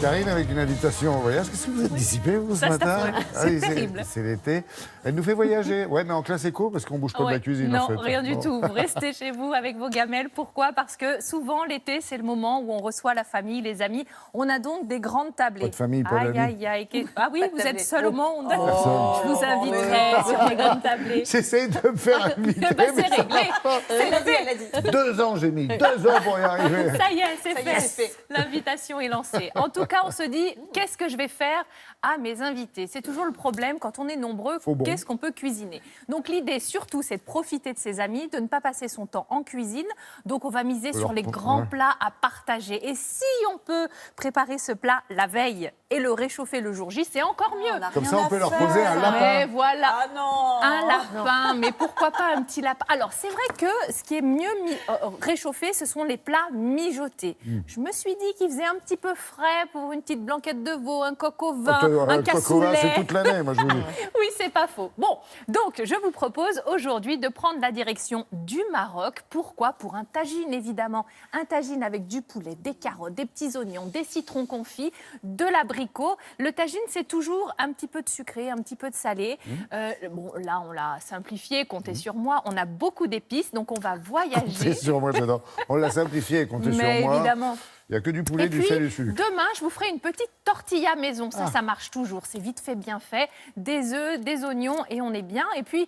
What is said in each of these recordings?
Karine avec une invitation au voyage. Qu'est-ce que vous êtes dissipé, vous, ce matin? C'est terrible. C'est l'été. Elle nous fait voyager. Ouais, mais en classe éco, parce qu'on bouge pas de la cuisine, non, en fait. rien du tout. Vous restez chez vous avec vos gamelles. Pourquoi? Parce que souvent, l'été, c'est le moment où on reçoit la famille, les amis. On a donc des grandes tablées. Pas de famille, pas d'amis. Aïe, aïe, aïe. Ah oui, vous êtes seul au monde. Personne. Je vous inviterai sur les grandes tablées. J'essaie de me faire inviter. Bah, c'est réglé. Elle a dit. 2 ans, j'ai mis 2 ans pour y arriver. Ça y est, c'est Ça y est, c'est fait. fait. L'invitation est lancée. En tout cas, on se dit, qu'est-ce que je vais faire à mes invités? C'est toujours le problème quand on est nombreux. Faut bon. Qu'est-ce qu'on peut cuisiner? Donc l'idée, surtout, c'est de profiter de ses amis, de ne pas passer son temps en cuisine. Donc on va miser sur les grands plats à partager. Et si on peut préparer ce plat la veille et le réchauffer le jour J, c'est encore mieux. Comme ça, on peut leur poser un lapin. Et voilà. Ah non. Un lapin, mais pourquoi pas un petit lapin? Alors, c'est vrai que ce qui est mieux réchauffé, ce sont les plats mijotés. Je me suis dit qu'il faisait un petit peu frais pour une petite blanquette de veau, un coq au vin, un Le coq au vin, cassoulet. c'est toute l'année, moi, je vous dis. Oui, c'est pas faux. Bon, donc je vous propose aujourd'hui de prendre la direction du Maroc. Pourquoi? Pour un tagine, évidemment. Un tagine avec du poulet, des carottes, des petits oignons, des citrons confits, de l'abricot. Le tagine, c'est toujours un petit peu de sucré, un petit peu de salé. Bon, là, on l'a simplifié, comptez sur moi. On a beaucoup d'épices, donc on va voyager. C'est sur moi, j'adore. On l'a simplifié, comptez sur Mais moi. évidemment. Il n'y a que du poulet, Et du puis, sel et du sucre. demain, je vous ferai une petite tortilla maison. Ça marche toujours. C'est vite fait, bien fait. Des œufs, des oignons et on est bien. Et puis,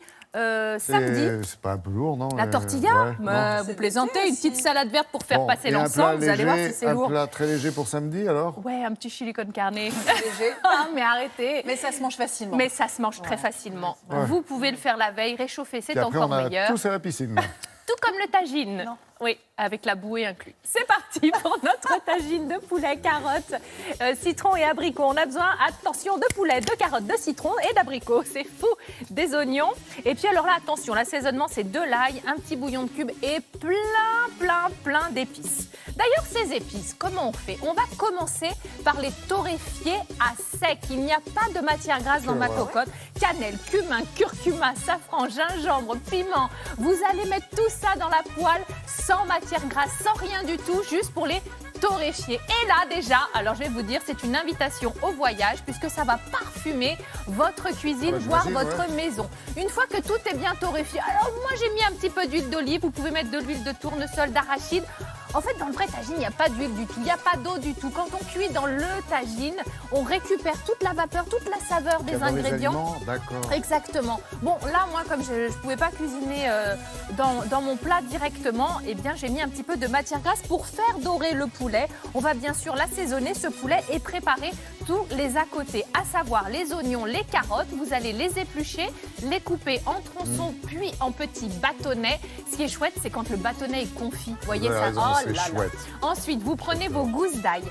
samedi, C'est pas un peu lourd, non? la tortilla. Ouais, Mais non. vous plaisantez, l'été une petite aussi. salade verte pour faire Bon, passer et un l'ensemble. plat Vous allez voir léger, si c'est un lourd. plat très léger pour samedi, alors? Ouais, un petit chili con carne. Léger. Ah, mais arrêtez. Mais ça se mange facilement. Mais ça se mange très facilement. Ouais. Vous pouvez le faire la veille, réchauffer, c'est Puis après, encore on a meilleur. tous à la piscine. Tout comme le tagine. Non. Oui, avec la bouée inclus. C'est parti pour notre tagine de poulet, carottes, citron et abricots. On a besoin, attention, de poulet, de carottes, de citron et d'abricots. C'est fou. Des oignons. Et puis alors là, attention, l'assaisonnement, c'est de l'ail, un petit bouillon de cube et plein d'épices. D'ailleurs, ces épices, comment on fait? On va commencer par les torréfier à sec. Il n'y a pas de matière grasse dans ma cocotte. Cannelle, cumin, curcuma, safran, gingembre, piment. Vous allez mettre tout ça dans la poêle sans matière grasse, sans rien du tout, juste pour les torréfier. Et là déjà, alors je vais vous dire, c'est une invitation au voyage puisque ça va parfumer votre cuisine, Ouais, voire j'imagine, votre maison. Une fois que tout est bien torréfié, alors moi j'ai mis un petit peu d'huile d'olive, vous pouvez mettre de l'huile de tournesol, d'arachide. En fait, dans le vrai tagine, il n'y a pas d'huile du tout, il n'y a pas d'eau du tout. Quand on cuit dans le tagine, on récupère toute la vapeur, toute la saveur des Dans les ingrédients. aliments, d'accord. Exactement. Bon, là, moi, comme je ne pouvais pas cuisiner dans mon plat directement, eh bien, j'ai mis un petit peu de matière grasse pour faire dorer le poulet. On va bien sûr l'assaisonner, ce poulet, et préparer tous les à côté, à savoir les oignons, les carottes. Vous allez les éplucher, les couper en tronçons, puis en petits bâtonnets. Ce qui est chouette, c'est quand le bâtonnet est confit. Vous voyez Vous avez ça? raison, Oh c'est là là. chouette. Ensuite, vous prenez vos gousses d'ail.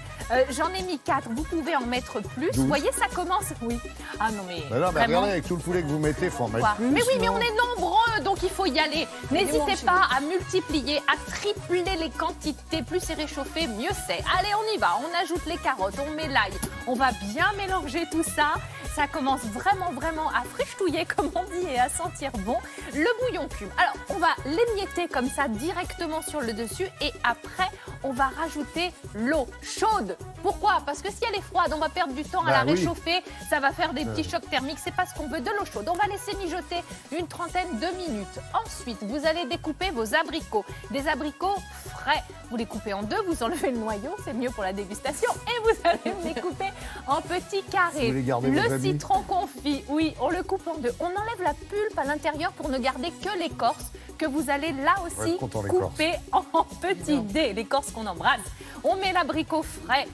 J'en ai mis 4. Vous pouvez en mettre plus. 12. Vous voyez, ça commence. Oui. Ah non, mais. Mais non, mais vraiment. regardez, avec tout le poulet que vous mettez, il faut en mettre plus. Mais oui, mais non? on est nombreux, donc il faut y aller. N'hésitez pas à multiplier, à tripler les quantités. Plus c'est réchauffé, mieux c'est. Allez, on y va. On ajoute les carottes, on met l'ail. On va bien mélanger tout ça. Ça commence vraiment à frichtouiller, comme on dit, et à sentir bon. Le bouillon cube. Alors, on va l'émietter comme ça directement sur le dessus. Et après, on va rajouter l'eau chaude. Pourquoi? Parce que si elle est froide, on va perdre du temps à la oui. réchauffer. Ça va faire des petits chocs thermiques. C'est pas ce qu'on veut. De l'eau chaude. On va laisser mijoter une trentaine de minutes. Ensuite, vous allez découper vos abricots. Des abricots frais. Vous les coupez en deux, vous enlevez le noyau, c'est mieux pour la dégustation. Et vous allez les couper en petits carrés. Vous voulez garder vos Le amis? citron confit, oui, on le coupe en deux. On enlève la pulpe à l'intérieur pour ne garder que l'écorce que vous allez là aussi Ouais, content, l'écorce. couper en petits dés, l'écorce qu'on embrasse. On met l'abricot frais.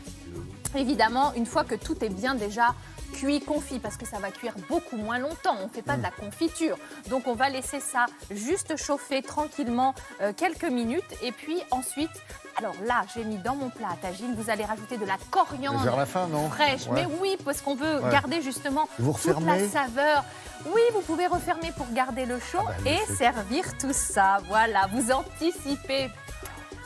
Évidemment, une fois que tout est bien déjà cuit, confit, parce que ça va cuire beaucoup moins longtemps. On ne fait pas de la confiture. Donc, on va laisser ça juste chauffer tranquillement quelques minutes. Et puis ensuite, alors là, j'ai mis dans mon plat à tagine, vous allez rajouter de la coriandre Vers la fin, non? fraîche. Ouais. Mais oui, parce qu'on veut Ouais. garder justement Vous toute la refermez? saveur. Oui, vous pouvez refermer pour garder le chaud et c'est- servir tout ça. Voilà, vous anticipez.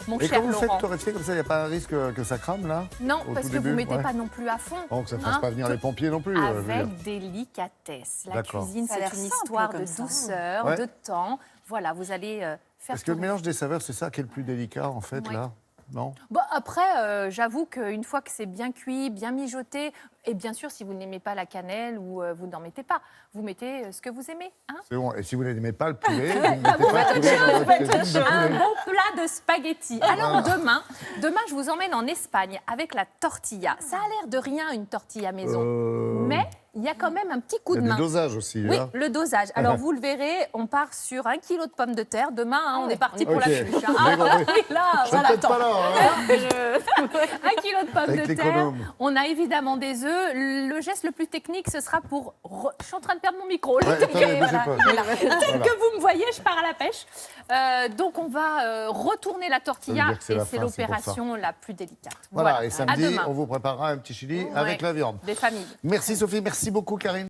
Mon Et cher quand vous faites Laurent. torréfier comme ça, il n'y a pas un risque que ça crame, là? Non, au parce tout que vous début, ne mettez ouais. pas non plus à fond. Donc, ça ne fasse Hein, pas venir les pompiers non plus. je veux dire. avec délicatesse. La D'accord. cuisine, Ça a c'est l'air une simple histoire comme de ça. douceur, Ouais. de temps. Voilà, vous allez faire Est-ce que le tourner. mélange des saveurs, c'est ça qui est le plus délicat, en fait, Ouais. là? Non. Bon, après, j'avoue qu'une fois que c'est bien cuit, bien mijoté, et bien sûr, si vous n'aimez pas la cannelle ou vous n'en mettez pas, vous mettez ce que vous aimez. Hein. C'est bon. Et si vous n'aimez pas le poulet, vous ne mettez pas le poulet dans votre cuisine de Un poulet. bon plat de spaghettis. Alors demain, je vous emmène en Espagne avec la tortilla. Ça a l'air de rien, une tortilla maison. Mais il y a quand même un petit coup Il y de a main. des dosages aussi. Oui, hein. le dosage. Alors, vous le verrez, on part sur 1 kilo de pommes de terre. Demain, on est parti pour Ok. la fiche. Hein. J'ai compris. Oui, là, Je suis voilà, peut-être pas là. Hein. 1 kilo de pommes Avec de terre. l'économe. On a évidemment des œufs. Le geste le plus technique, ce sera pour... Je suis en train de perdre mon micro. là. Ouais, attendez, bougez pas. Voilà. Tel que vous me voyez, je pars à la pêche. Donc, on va retourner la tortilla. Ça veut dire que c'est Et la c'est fin, c'est pour l'opération la plus délicate. Voilà, et À samedi, demain. on vous préparera un petit chili avec Ouais, la viande. Des familles. Merci Sophie, merci beaucoup Karine.